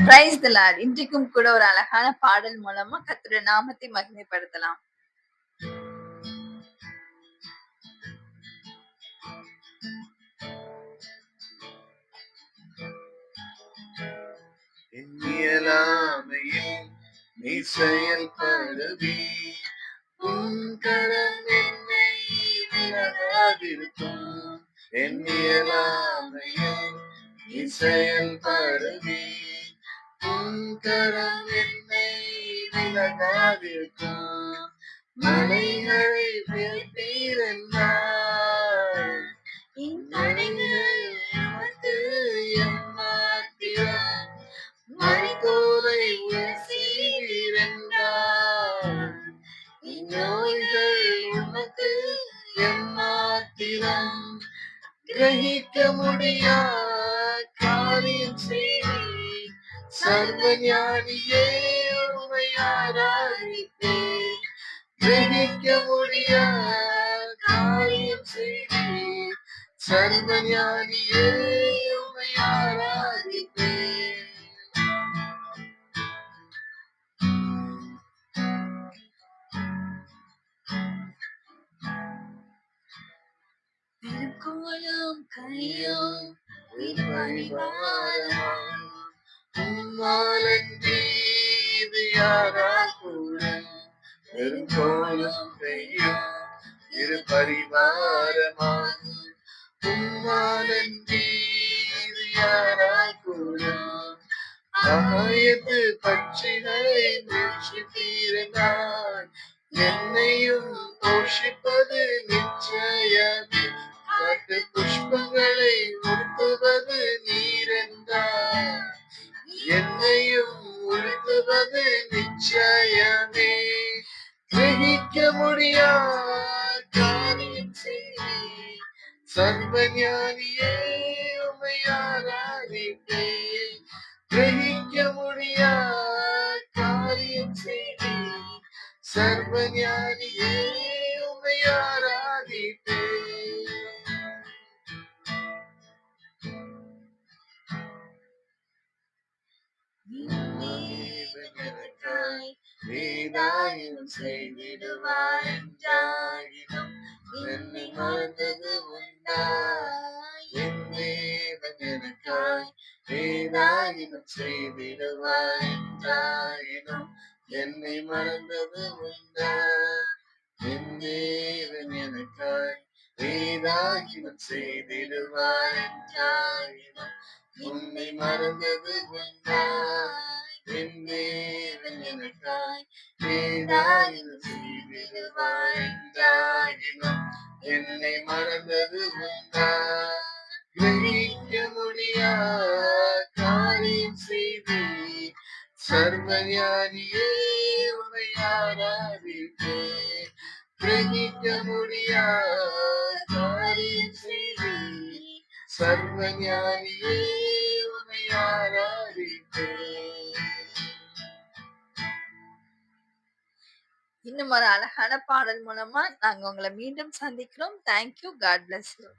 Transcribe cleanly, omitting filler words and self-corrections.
Praise the Lord. இன்றைக்கும் கூட ஒரு அழகான பாடல் மூலமா கர்த்தருடைய நாமத்தை மகிமைப்படுத்தலாம். இயலாமையில் நீ செயல்படுவி, உன் கரம் என்னை விலகாதிருக்கும். என் இயலாமையில் நீ செயல்படுவி, உன் கரம் என்னை விலகாதிருக்கும். மலைகளை விரட்டீர் என்றார், இம்மலைகள் எமக்கு எம்மாத்திரம். மரித்தோரை உயர்த்தீர் என்றார், இந்நோய்கள் உமக்கு எம்மாத்திரம். கிரகிக்க முடியா காரியம் செய்தீர், சர்வஞானியே உம்மை ஆராதிப்பேன். கிரகிக்க முடியா காரியம் செய்தீர், சர்வஞானியே உம்மை ஆராதிப்பேன். திருக்கோலம் கையும் பரிவாரமாம், உம்மாலன்றி இது யாரால் கூடும். பெருங்கோலம் கையும் இரு பரிவாரமாம், உம்மாலன்றி இது யாரால் கூடும். ஆயத்து பட்சிகளை முயற்சித்தீரனான், என்னையும் போஷிப்பது நிச்சயமே. காட்டு புஷ்பங்களை உடுத்துவது நீரென்றார், என்னையும் உடுத்துவது நிச்சயமே. கிரகிக்க முடியா காரியம் செய்தீர், சர்வஞானியே உம்மை ஆராதிப்பேன். கிரகிக்க முடியா காரியம் செய்தீர், சர்வஞானியே உம்மை ஆராதிப்பேன். எனக்காய் வேதாயினம் செய்திடுவார் என்றாயினும் என்னை மறந்தது உண்டா. என் தேவன் எனக்காய் வேதாயினம் செய்திடுவார் என்றாயினும் என்னை மறந்தது உண்டா. என் தேவன் எனக்காய் வேதாயினம் செய்திடுவார் என்றாயினும் உன்னை மறந்தது உண்டா. என் தேவன் எனக்காய் வேதாயினம் செய்திடுவார் என்றாயினும் என்னை மறந்தது உண்டா. கிரகிக்க முடியா காரியம் செய்தீர், சர்வஞானியே உம்மை ஆராதிப்பேன். கிரகிக்க முடியா காரியம் செய்தீர், சர்வஞானியே உம்மை ஆராதிப்பேன். இன்னும் ஒரு அழகான பாடல் மூலமா நாங்க உங்களை மீண்டும் சந்திக்கிறோம். தேங்க்யூ. God bless you.